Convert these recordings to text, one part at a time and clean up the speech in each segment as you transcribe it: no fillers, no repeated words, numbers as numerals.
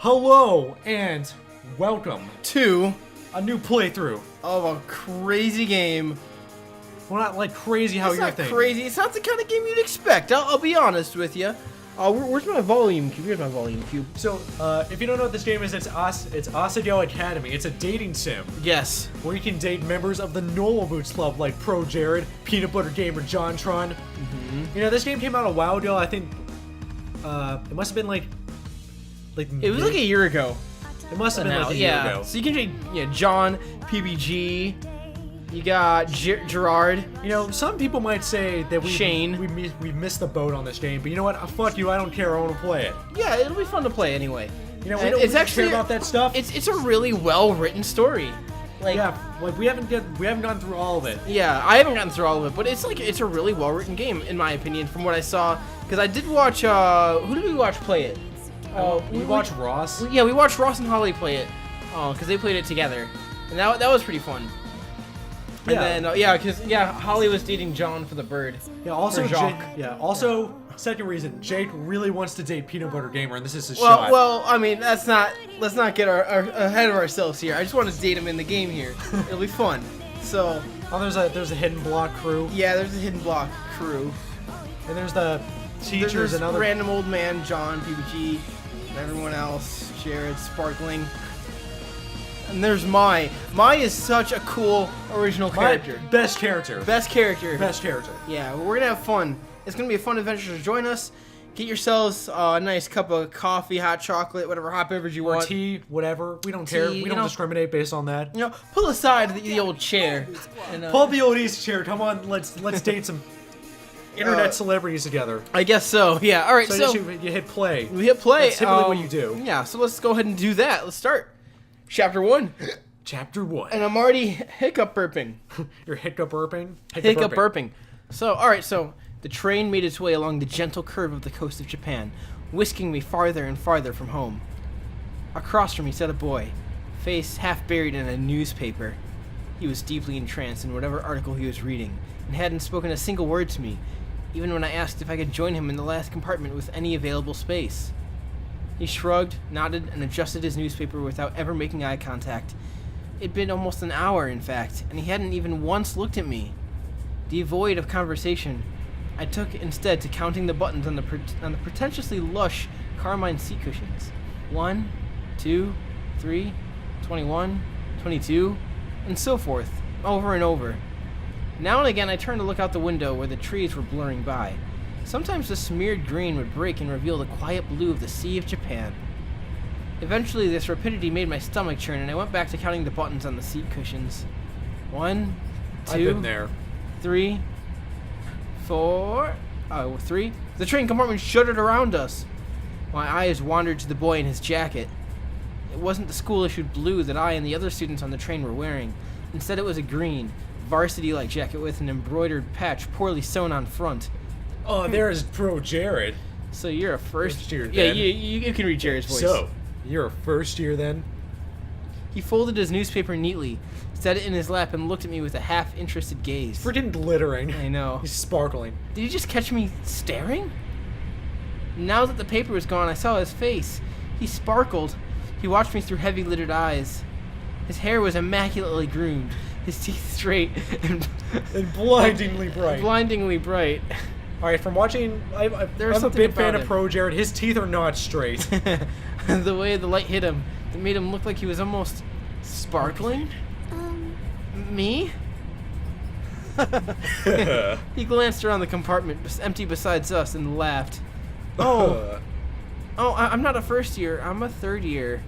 Hello and welcome to a new playthrough. of a crazy game. Well, not like crazy how It's you're not thinking. crazy. It's not the kind of game you'd expect. I'll be honest with you. Where's my volume cube? Here's my volume cube. So, if you don't know what this game is, it's Asagao Academy. It's a dating sim Yes. where you can date members of the Normal Boots Club like Pro Jared, Peanut Butter Gamer JonTron. You know, this game came out a while ago. I think it must have been like It was like a year ago. It must have been like a year ago. So you can date John, PBG. You got Gerard. You know, some people might say that Shane. we missed the boat on this game, but you know what? Fuck you. I don't care. I want to play it. Yeah, it'll be fun to play anyway. You know, we And don't it's really actually care about that stuff. It's a really well written story. Like, yeah, like we haven't gone through all of it. Yeah, I haven't gotten through all of it, but it's a really well written game in my opinion, from what I saw. Because I did watch. Who did we watch play it? We watched Ross. Yeah, we watched Ross and Holly play it. Because they played it together, and that was pretty fun. And Yeah. then Holly was dating John for the bird. Yeah. Also, For Jake. Jacques. Yeah. Also, second reason, Jake really wants to date Peanut Butter Gamer, and this is his shot. Well, I mean, let's not get our ahead of ourselves here. I just want to date him in the game here. It'll be fun. So, Oh, there's a hidden block crew, yeah, there's a hidden block crew. and there's the teachers There's and other. random old man, John, PBG, and everyone else, Jared, Sparkling. And there's Mai. Mai is such a cool original character. Best character. Best character. Best character. Yeah, we're gonna have fun. It's gonna be a fun adventure. So join us. Get yourselves a nice cup of coffee, hot chocolate, whatever hot beverage you Or want. tea, whatever. We don't care. Tea, We you don't know. discriminate based on that. You know, pull aside the old chair. And, Pull up the old easy chair. Come on, let's date some internet celebrities together. I guess so. Yeah. All right. So, So, you hit play. we hit play. That's typically what you do. Yeah. So let's go ahead and do that. Let's start. Chapter 1. Chapter 1. And I'm already hiccup burping. You're hiccup burping. Hiccup burping. So, alright, so the train made its way along the gentle curve of the coast of Japan, whisking me farther and farther from home. Across from me sat a boy, face half buried in a newspaper. He was deeply entranced in whatever article he was reading, and hadn't spoken a single word to me, even when I asked if I could join him in the last compartment with any available space. He shrugged, nodded, and adjusted his newspaper without ever making eye contact. It'd been almost an hour, in fact, and he hadn't even once looked at me. Devoid of conversation, I took instead to counting the buttons on the pretentiously lush carmine seat cushions. 1, 2, 3, 21, 22, and so forth, over and over. Now and again I turned to look out the window where the trees were blurring by. Sometimes the smeared green would break and reveal the quiet blue of the Sea of Japan. Eventually, this rapidity made my stomach churn, and I went back to counting the buttons on the seat cushions. 1, 2, I've been there. 3, 4. 3. The train compartment shuddered around us. My eyes wandered to the boy in his jacket. It wasn't the school-issued blue that I and the other students on the train were wearing. Instead, it was a green, varsity-like jacket with an embroidered patch poorly sewn on front. Oh, there's Pro Jared. So you're a first year Yeah, then. you can read Jared's voice. So, you're a first year then? He folded his newspaper neatly, set it in his lap, and looked at me with a half-interested gaze. Freaking glittering. I know. He's sparkling. Did he just catch me staring? Now that the paper was gone, I saw his face. He sparkled. He watched me through heavy-lidded eyes. His hair was immaculately groomed, his teeth straight and Blindingly bright. blindingly bright. Alright, from watching, I'm a something big fan about of it. Pro Jared. His teeth are not straight. The way the light hit him, it made him look like he was almost sparkling. Me? He glanced around the compartment, empty besides us, and laughed. I'm not a first year. I'm a third year.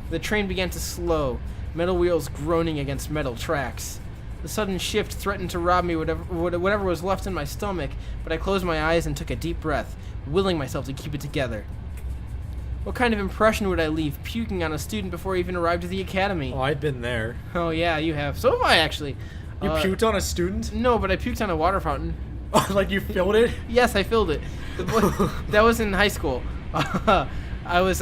The train began to slow, metal wheels groaning against metal tracks. The sudden shift threatened to rob me whatever was left in my stomach, but I closed my eyes and took a deep breath, willing myself to keep it together. What kind of impression would I leave puking on a student before I even arrived at the academy? Oh, I've been there. Oh yeah, you have. So have I, actually. You puked on a student? No, but I puked on a water fountain. Like you filled it? Yes, I filled it. That was in high school. I was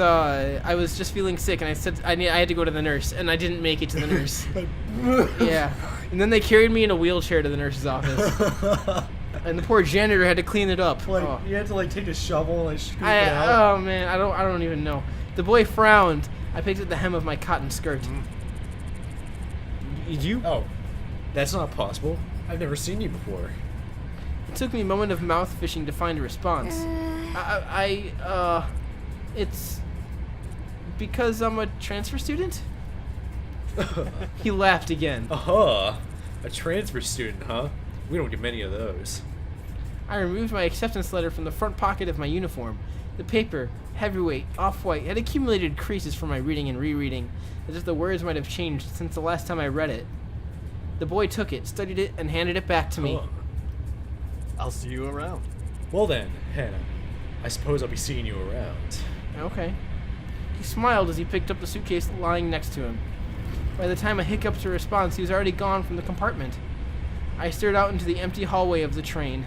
just feeling sick, and I said I had to go to the nurse, and I didn't make it to the nurse. Yeah, and then they carried me in a wheelchair to the nurse's office. And the poor janitor had to clean it up. Like Oh. you had to like take a shovel and like scoop it out. Oh man, I don't even know. The boy frowned. I picked at the hem of my cotton skirt. You? Oh, that's not possible. I've never seen you before. It took me a moment of mouth fishing to find a response. It's because I'm a transfer student? He laughed again. A transfer student, huh? We don't get many of those. I removed my acceptance letter from the front pocket of my uniform. The paper, heavyweight, off-white, had accumulated creases from my reading and rereading, as if the words might have changed since the last time I read it. The boy took it, studied it, and handed it back to me. I'll see you around. Well then, Hannah, I suppose I'll be seeing you around. Okay. He smiled as he picked up the suitcase lying next to him. By the time I hiccuped a response, he was already gone from the compartment. I stared out into the empty hallway of the train.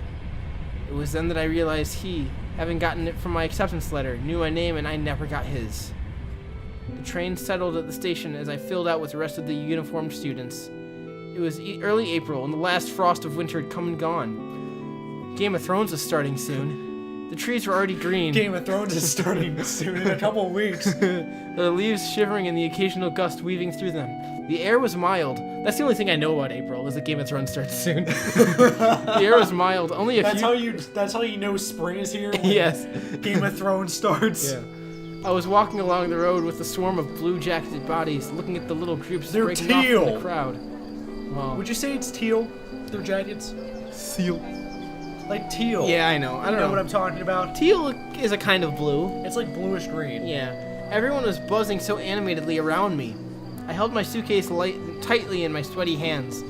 It was then that I realized he, having gotten it from my acceptance letter, knew my name and I never got his. The train settled at the station as I filled out with the rest of the uniformed students. It was early April, and the last frost of winter had come and gone. Game of Thrones was starting soon. The trees were already green. Game of Thrones is starting soon in a couple of weeks. The leaves shivering and the occasional gust weaving through them. The air was mild. That's the only thing I know about April, is that Game of Thrones starts soon. The air was mild. Only a few... That's how you know spring is here? When Yes. Game of Thrones starts? Yeah. I was walking along the road with a swarm of blue-jacketed bodies, looking at the little groups They're breaking off teal. from the crowd. Well, Would you say it's teal, their jackets? Seal. Like teal. yeah, I know. I don't You know know. what I'm talking about? Teal is a kind of blue. It's like bluish green. Yeah. Everyone was buzzing so animatedly around me. I held my suitcase tightly in my sweaty hands.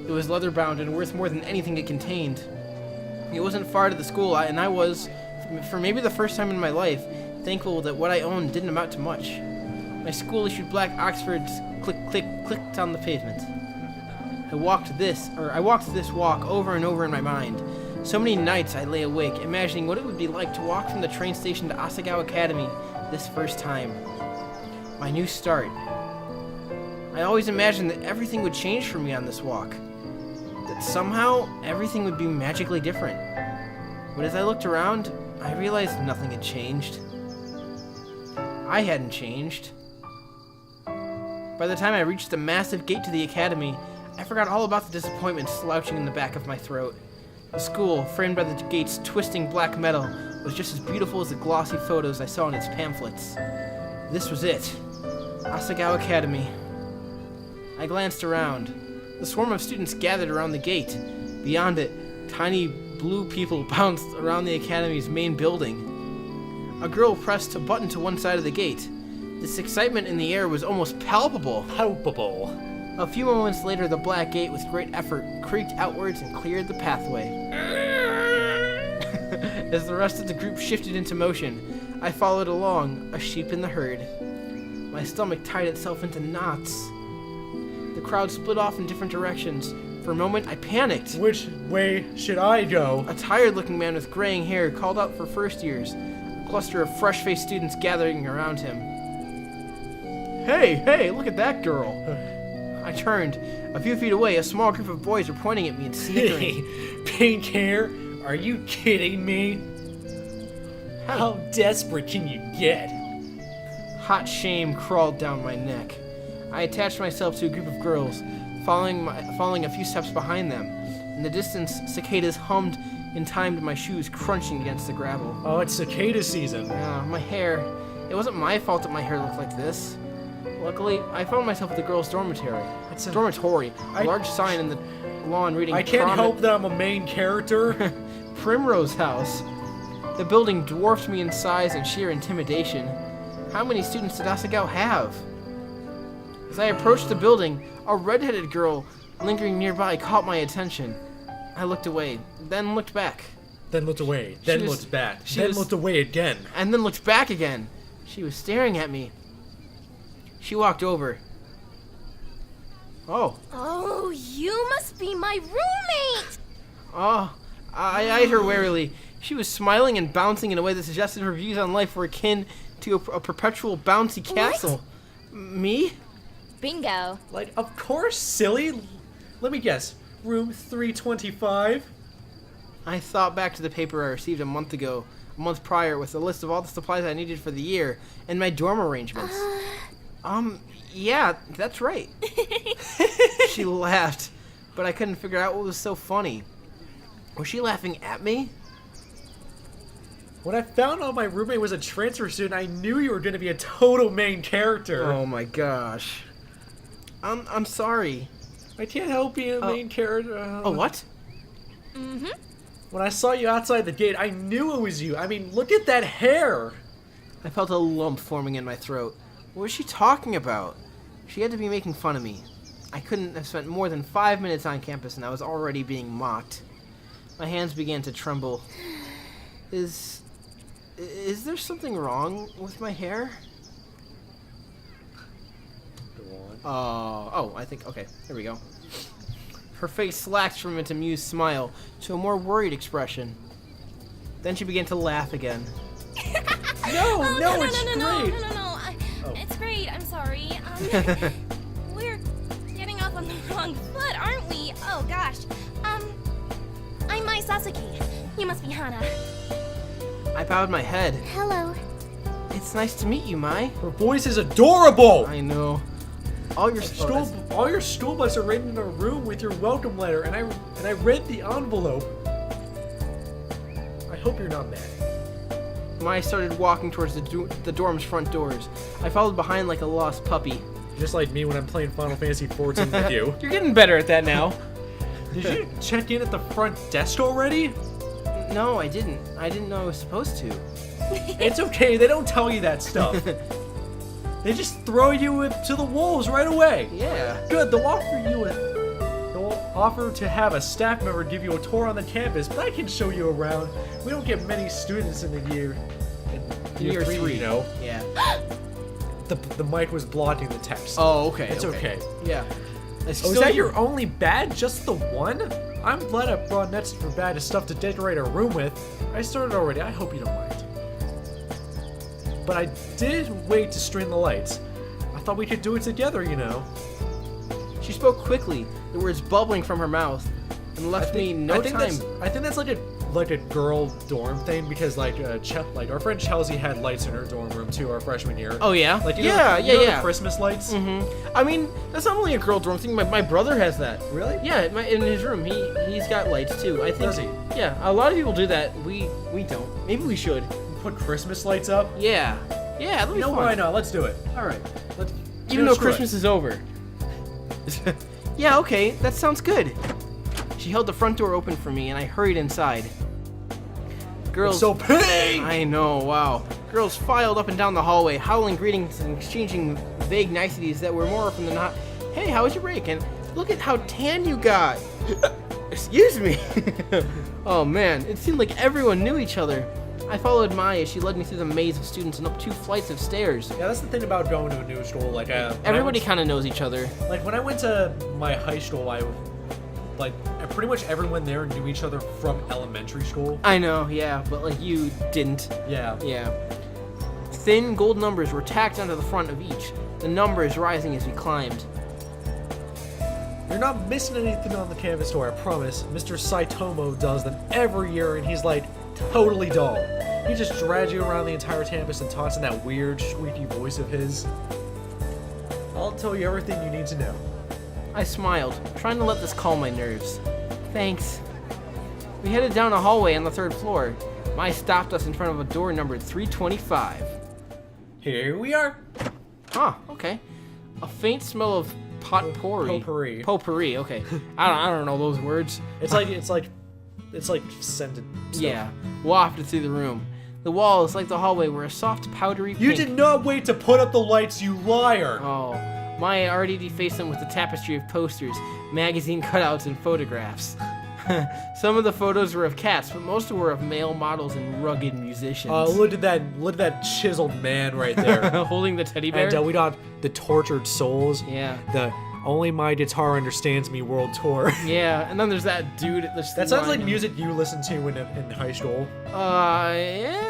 It was leather-bound and worth more than anything it contained. It wasn't far to the school, and I was, for maybe the first time in my life, thankful that what I owned didn't amount to much. My school-issued black Oxfords clicked on the pavement. I walked this walk over and over in my mind. So many nights I lay awake, imagining what it would be like to walk from the train station to Asagao Academy this first time. My new start. I always imagined that everything would change for me on this walk. That somehow everything would be magically different. But as I looked around, I realized nothing had changed. I hadn't changed. By the time I reached the massive gate to the academy, I forgot all about the disappointment slouching in the back of my throat. The school, framed by the gate's twisting black metal, was just as beautiful as the glossy photos I saw in its pamphlets. This was it. Asagao Academy. I glanced around. The swarm of students gathered around the gate. Beyond it, tiny blue people bounced around the academy's main building. A girl pressed a button to one side of the gate. This excitement in the air was almost palpable. Palpable. A few moments later, the black gate, with great effort, creaked outwards and cleared the pathway. As the rest of the group shifted into motion, I followed along, a sheep in the herd. My stomach tied itself into knots. The crowd split off in different directions. For a moment, I panicked. Which way should I go? A tired-looking man with graying hair called out for first years, a cluster of fresh-faced students gathering around him. Hey, look at that girl. I turned. A few feet away, a small group of boys were pointing at me and snickering. Pink hair? Are you kidding me? How desperate can you get? Hot shame crawled down my neck. I attached myself to a group of girls, following a few steps behind them. In the distance, cicadas hummed in time to my shoes crunching against the gravel. Oh, it's cicada season. My hair. It wasn't my fault that my hair looked like this. Luckily, I found myself at the girls' dormitory. It's a large sign in the lawn reading I can't help that I'm a main character. Primrose House. The building dwarfed me in size and sheer intimidation. How many students did Asagao have? As I approached the building, a red-headed girl lingering nearby caught my attention. I looked away, then looked back. Then looked away. Then looked back. Then looked away again. And then looked back again. She was staring at me. She walked over. Oh, you must be my roommate! Oh, I eyed her warily. She was smiling and bouncing in a way that suggested her views on life were akin to a perpetual bouncy castle. Me? Bingo. Like, of course, silly. Let me guess. Room 325? I thought back to the paper I received a month prior, with a list of all the supplies I needed for the year and my dorm arrangements. Yeah, that's right. She laughed, but I couldn't figure out what was so funny. Was she laughing at me? When I found out my roommate was a transfer student, I knew you were going to be a total main character. Oh my gosh. I'm sorry. I can't help being a main character. Oh, what? Mm-hmm. When I saw you outside the gate, I knew it was you. I mean, look at that hair. I felt a lump forming in my throat. What was she talking about? She had to be making fun of me. I couldn't have spent more than 5 minutes on campus and I was already being mocked. My hands began to tremble. Is there something wrong with my hair? Go on. I think, okay, there we go. Her face slacked from its amused smile to a more worried expression. Then she began to laugh again. No, it's great. No. It's great. I'm sorry. We're getting off on the wrong foot, aren't we? Oh gosh. I'm Mai Sasaki. You must be Hana. I bowed my head. Hello. It's nice to meet you, Mai. Her voice is adorable. I know. All your school bucks are written in a room with your welcome letter, and I read the envelope. I hope you're not mad. Mai started walking towards the dorm's front doors. I followed behind like a lost puppy. Just like me when I'm playing Final Fantasy XIV with you. You're getting better at that now. Did you check in at the front desk already? No, I didn't. I didn't know I was supposed to. It's okay, they don't tell you that stuff. They just throw you to the wolves right away. Yeah. Good, they'll offer to have a staff member give you a tour on the campus, but I can show you around. We don't get many students in the year. In year three, you know. Yeah. The mic was blocking the text. Oh, okay. It's okay. Yeah. Is that your only badge? Just the one? I'm glad I brought an extra badge of stuff to decorate our room with. I started already. I hope you don't mind. But I did wait to string the lights. I thought we could do it together, you know. She spoke quickly, the words bubbling from her mouth, and left me no time. I think that's like a girl dorm thing because like our friend Chelsea had lights in her dorm room too our freshman year. Oh yeah. Like you yeah. know the Christmas lights. I mean, that's not only a girl dorm thing. My brother has that. Really? Yeah, in his room, he's got lights too. I think. Does he? Yeah, a lot of people do that. We don't. Maybe we should. Put Christmas lights up. Yeah. Yeah, that'll be fun. Why not? Let's do it. All right. Even though Christmas is over. Yeah, okay, that sounds good. She held the front door open for me, and I hurried inside. Girls. It's so pink! I know, wow. Girls filed up and down the hallway, howling greetings and exchanging vague niceties that were more often than not, "Hey, how was your break?" And "Look at how tan you got." Excuse me. Oh man, it seemed like everyone knew each other. I followed Mai as she led me through the maze of students and up 2 flights of stairs. Yeah, that's the thing about going to a new school. Like everybody kind of knows each other. Like when I went to my high school, pretty much everyone there knew each other from elementary school. I know, yeah, but like you didn't. Yeah. Yeah. Thin gold numbers were tacked onto the front of each, the numbers rising as we climbed. You're not missing anything on the canvas tour, I promise. Mr. Saitomo does them every year, and he's like totally dull. He just drags you around the entire campus and talks in that weird, squeaky voice of his. I'll tell you everything you need to know. I smiled, trying to let this calm my nerves. Thanks. We headed down a hallway on the 3rd floor. Mai stopped us in front of a door numbered 325. Here we are. Huh, okay. A faint smell of potpourri. Potpourri, okay. I don't know those words. It's like scented stuff. Yeah, wafted through the room. The walls, like the hallway, were a soft, powdery pink. You did not wait to put up the lights, you liar! Oh, Maya already defaced them with a tapestry of posters, magazine cutouts, and photographs. Some of the photos were of cats, but most were of male models and rugged musicians. Look at that chiseled man right there. Holding the teddy bear? And we got the tortured souls. Yeah. The Only My Guitar Understands Me World Tour. Yeah, and then there's that dude. That sounds like music you listened to in high school. Yeah.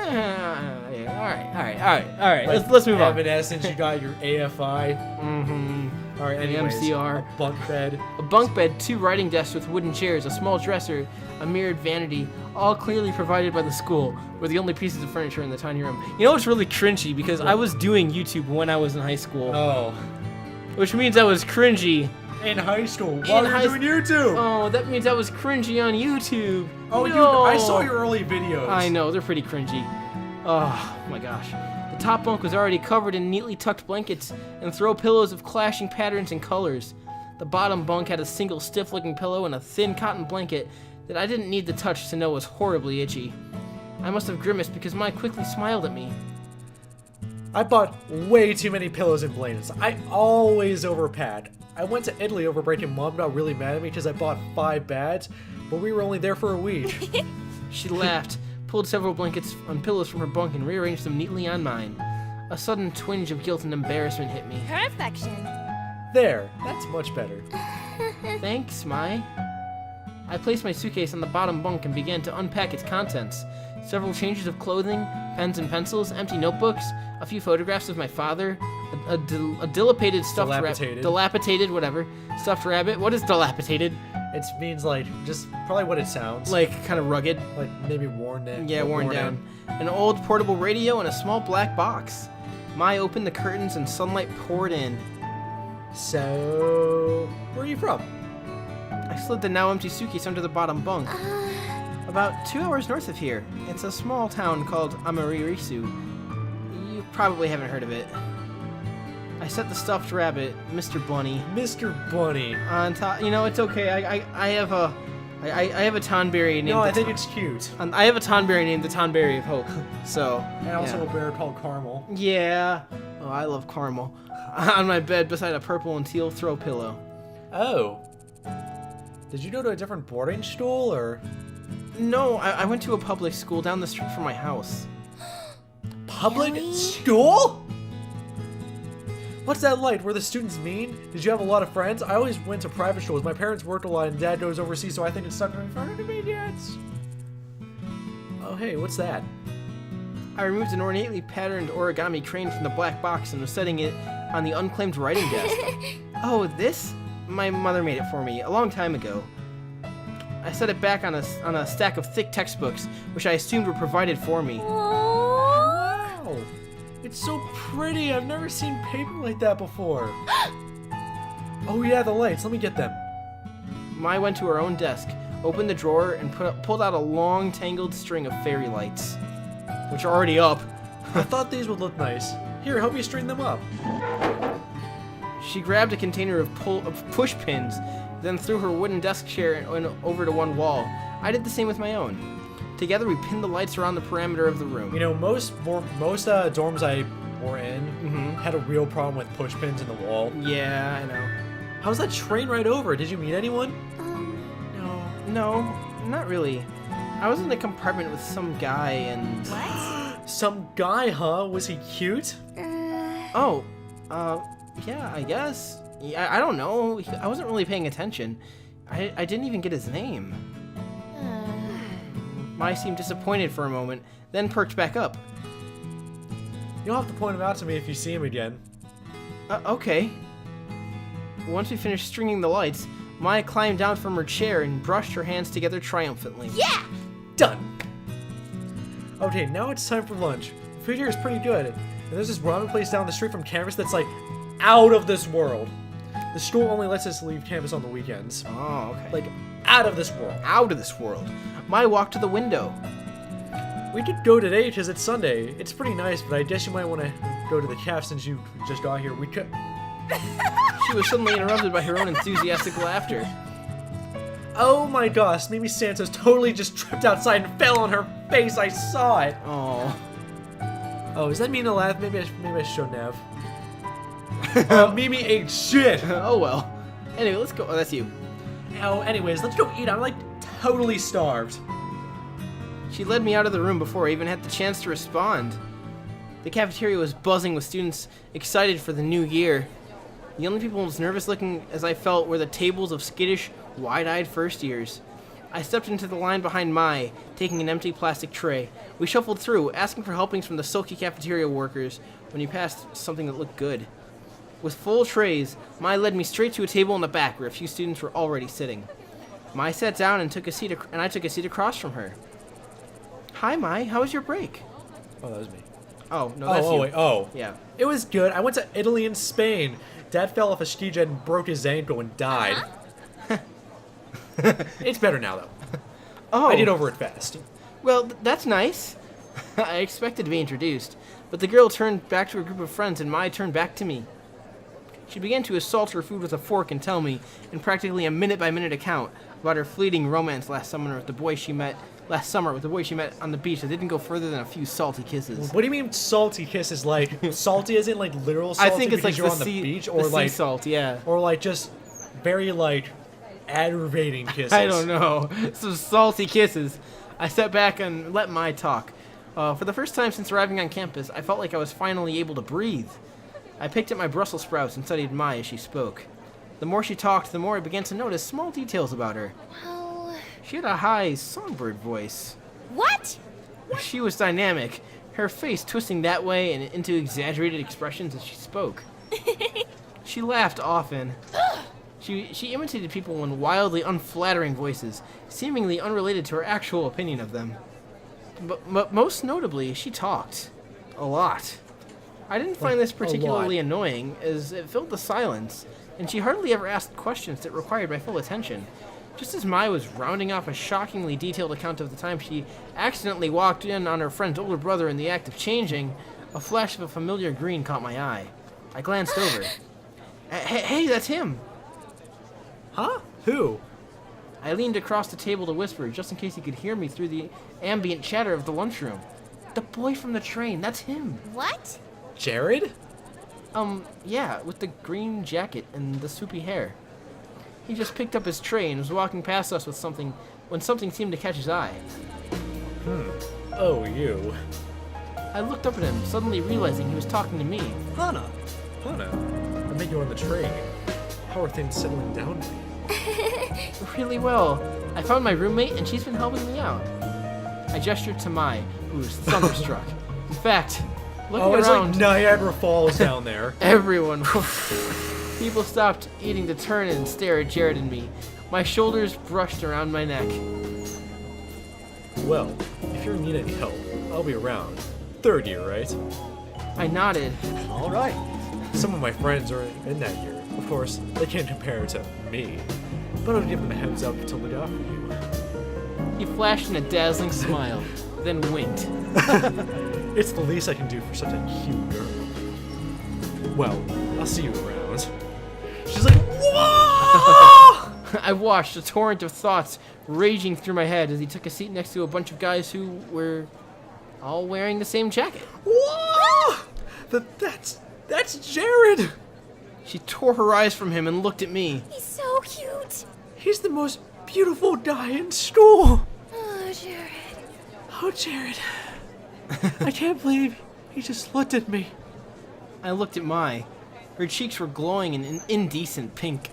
All right. Like Let's move on. Evanescence, you got your AFI. Mm-hmm. All right, The anyways, MCR. a bunk bed. A bunk bed, 2 writing desks with wooden chairs, a small dresser, a mirrored vanity, all clearly provided by the school, were the only pieces of furniture in the tiny room. You know what's really cringy? Because I was doing YouTube when I was in high school, Oh. which means I was cringy. In high school, while high you're doing YouTube. Oh, that means I was cringy on YouTube. Oh, no. I saw your early videos. I know, they're pretty cringy. Oh my gosh. The top bunk was already covered in neatly tucked blankets and throw pillows of clashing patterns and colors. The bottom bunk had a single stiff-looking pillow and a thin cotton blanket that I didn't need to touch to know was horribly itchy. I must have grimaced because Mai quickly smiled at me. I bought way too many pillows and blankets. I always overpack. I went to Italy over break and Mom got really mad at me because I bought 5 bags, but we were only there for a week. She laughed, pulled several blankets and pillows from her bunk and rearranged them neatly on mine. A sudden twinge of guilt and embarrassment hit me. Perfection. There, that's much better. Thanks, Mai. I placed my suitcase on the bottom bunk and began to unpack its contents. Several changes of clothing, pens and pencils, empty notebooks, a few photographs of my father, a dilapidated stuffed rabbit. Dilapidated, whatever. Stuffed rabbit. What is dilapidated? It means like just probably what it sounds. Like kind of rugged. Like maybe worn down. Yeah, worn down. An old portable radio and a small black box. Mai opened the curtains and sunlight poured in. So, where are you from? I slid the now empty suitcase under the bottom bunk. About 2 hours north of here. It's a small town called Amaririsu. You probably haven't heard of it. I set the stuffed rabbit, Mr. Bunny, Mr. Bunny. on top. You know, it's okay. I have a Tonberry named. No, I the think it's cute. I have a Tonberry named the Tonberry of Hope. So. And also yeah. a bear called Caramel. Yeah. Oh, I love caramel. On my bed beside a purple and teal throw pillow. Oh. Did you go to a different boarding school or? No, I went to a public school down the street from my house. Public Really? school? What's that like? Were the students mean? Did you have a lot of friends? I always went to private schools. My parents worked a lot and Dad goes overseas, so I think it's stuck in front of me, Dads. Oh, hey, what's that? I removed an ornately patterned origami crane from the black box and was setting it on the unclaimed writing desk. Oh, this? My mother made it for me a long time ago. I set it back on a stack of thick textbooks, which I assumed were provided for me. Aww. Wow. It's so pretty. I've never seen paper like that before. Oh yeah, the lights. Let me get them. Mai went to her own desk, opened the drawer, and pulled out a long, tangled string of fairy lights, which are already up. I thought these would look nice. Here, help me string them up. She grabbed a container of push pins, then threw her wooden desk chair and over to one wall. I did the same with my own. Together, we pinned the lights around the perimeter of the room. You know, most dorms I were in had a real problem with push pins in the wall. Yeah, I know. How's that train ride over? Did you meet anyone? No, not really. I was in a compartment with some guy and... What? Some guy, huh? Was he cute? Oh, yeah, I guess. Yeah, I don't know. I wasn't really paying attention. I didn't even get his name. Mai seemed disappointed for a moment, then perked back up. You'll have to point him out to me if you see him again. Okay. Once we finished stringing the lights, Mai climbed down from her chair and brushed her hands together triumphantly. Yeah! Done! Okay, now it's time for lunch. The food here is pretty good. And there's this ramen place down the street from campus that's like out of this world. The school only lets us leave campus on the weekends. Oh, okay. Like, out of this world. Out of this world. Mai walked to the window. We could go today because it's Sunday. It's pretty nice, but I guess you might want to go to the caf since you just got here. We could... She was suddenly interrupted by her own enthusiastic laughter. Oh my gosh, maybe Santos totally just tripped outside and fell on her face. I saw it. Oh. Oh, does that mean to laugh? Maybe I shouldn't have. Mimi ate shit. Oh well. Anyway, let's go. Oh, that's you. Oh, anyways, let's go eat. I'm like totally starved. She led me out of the room before I even had the chance to respond. The cafeteria was buzzing with students excited for the new year. The only people as nervous looking as I felt were the tables of skittish, wide-eyed first years. I stepped into the line behind Mai, taking an empty plastic tray. We shuffled through, asking for helpings from the sulky cafeteria workers when he passed something that looked good. With full trays, Mai led me straight to a table in the back where a few students were already sitting. Mai sat down and I took a seat across from her. Hi, Mai. How was your break? Oh, that was me. Oh, no, that's you. Wait, oh. Yeah. It was good. I went to Italy and Spain. Dad fell off a ski jet and broke his ankle and died. It's better now, though. Oh. I did over it fast. Well, that's nice. I expected to be introduced, but the girl turned back to her group of friends and Mai turned back to me. She began to assault her food with a fork and tell me, in practically a minute-by-minute account, about her fleeting romance last summer with the boy she met on the beach that didn't go further than a few salty kisses. What do you mean salty kisses? Like, salty isn't like literal salty I think it's because like you're the on the sea, beach? the Or sea like, salt, yeah. or like just very like aggravating kisses? I don't know. Some salty kisses. I sat back and let Mai talk. For the first time since arriving on campus, I felt like I was finally able to breathe. I picked up my Brussels sprouts and studied Mai as she spoke. The more she talked, the more I began to notice small details about her. Well, She had a high, songbird voice. what? She was dynamic, her face twisting that way and into exaggerated expressions as she spoke. She laughed often. She imitated people in wildly unflattering voices, seemingly unrelated to her actual opinion of them. But most notably, she talked. A lot. I didn't find this particularly annoying, as it filled the silence, and she hardly ever asked questions that required my full attention. Just as Mai was rounding off a shockingly detailed account of the time she accidentally walked in on her friend's older brother in the act of changing, a flash of a familiar green caught my eye. I glanced over. Hey, that's him! Huh? Who? I leaned across the table to whisper, just in case he could hear me through the ambient chatter of the lunchroom. The boy from the train, that's him! What? Jared? Yeah, with the green jacket and the swoopy hair. He just picked up his tray and was walking past us with something when something seemed to catch his eye. Oh, you. I looked up at him, suddenly realizing he was talking to me. Hana. I met you on the train. How are things settling down for you? Really well. I found my roommate and she's been helping me out. I gestured to Mai, who was thunderstruck. In fact, looking It's around, like Niagara Falls down there. everyone. People stopped eating to turn and stare at Jared and me. My shoulders brushed around my neck. Well, if you need any help, I'll be around. Third year, right? I nodded. All right. Some of my friends are in that year. Of course, they can't compare to me. But I'll give them a heads up to look out for you. He flashed in a dazzling smile, then winked. It's the least I can do for such a cute girl. Well, I'll see you around. She's like, whoa! I watched a torrent of thoughts raging through my head as he took a seat next to a bunch of guys who were all wearing the same jacket. Whoa! That's Jared! She tore her eyes from him and looked at me. He's so cute. He's the most beautiful guy in school. Oh, Jared. Oh, Jared. I can't believe he just looked at me. I looked at Mai. Her cheeks were glowing in an indecent pink.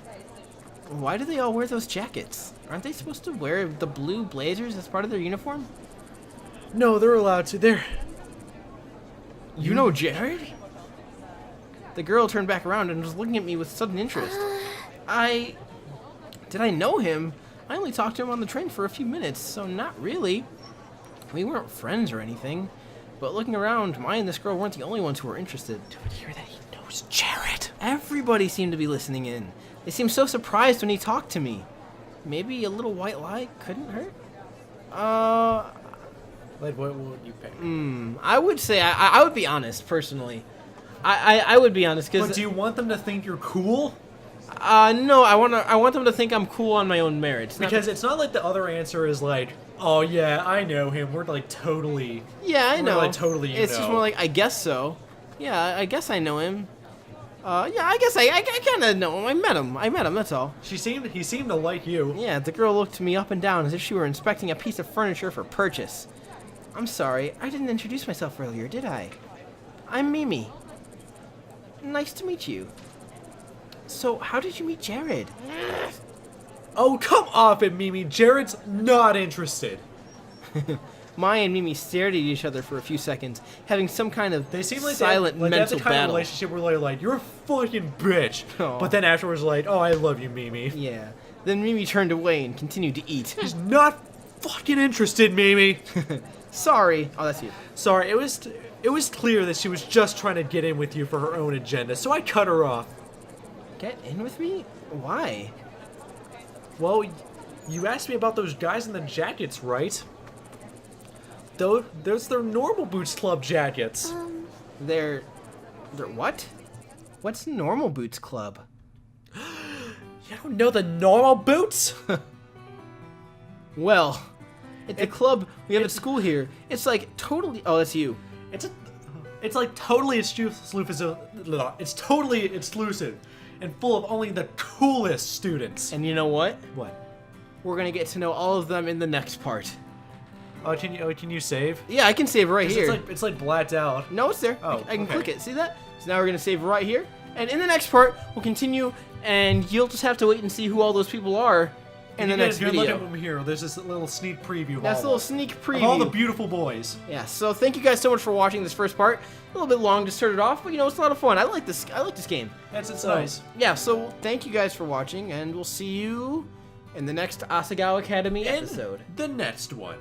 Why do they all wear those jackets? Aren't they supposed to wear the blue blazers as part of their uniform? No, they're allowed to. You know Jared? The girl turned back around and was looking at me with sudden interest. Did I know him? I only talked to him on the train for a few minutes, so not really. We weren't friends or anything. But looking around, Mai and this girl weren't the only ones who were interested. Do you hear that? He knows Jared. Everybody seemed to be listening in. They seemed so surprised when he talked to me. Maybe a little white lie couldn't hurt? Like, what would you pick? I would say I would be honest, personally. I would be honest, because... But do you want them to think you're cool? No, I want them to think I'm cool on my own merits. Because it's not like the other answer is like, oh yeah, I know him. We're like totally... Yeah, I know. We're like totally, It's just more like, I guess so. Yeah, I guess I know him. Yeah, I guess I kind of know him. I met him, that's all. He seemed to like you. Yeah, the girl looked me up and down as if she were inspecting a piece of furniture for purchase. I'm sorry, I didn't introduce myself earlier, did I? I'm Mimi. Nice to meet you. So, how did you meet Jared? Oh, come off it, Mimi. Jared's not interested. Maya and Mimi stared at each other for a few seconds, having some kind of They seem like silent they have the mental kind battle. of relationship where they're like, "You're a fucking bitch," Aw. but then afterwards, like, "Oh, I love you, Mimi." Yeah. Then Mimi turned away and continued to eat. She's not fucking interested, Mimi. Sorry. Oh, that's you. Sorry, it was clear that she was just trying to get in with you for her own agenda, so I cut her off. Get in with me? Why? Well, you asked me about those guys in the jackets, right? Those their normal Boots Club jackets. They're what? What's Normal Boots Club? You don't know the normal boots? Well, at the club we have at school here, it's like totally. Oh, that's you. It's like totally exclusive. It's totally exclusive and full of only the coolest students. And you know what? What? We're gonna get to know all of them in the next part. Oh, can you save? Yeah, I can save right 'Cause here. it's like blacked out. No, it's there. Oh, I can okay. click it. See that? So now we're gonna save right here. And in the next part, we'll continue, and you'll just have to wait and see who all those people are in the next Look video. at them here. There's this little sneak preview. Of That's a all little of them. sneak preview. Of all the beautiful boys. Yeah, so thank you guys so much for watching this first part. A little bit long to start it off, but you know, it's a lot of fun. I like this game. It's So, nice. yeah, so thank you guys for watching, and we'll see you in the next Asagao Academy episode. The next one.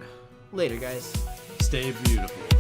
Later, guys. Stay beautiful.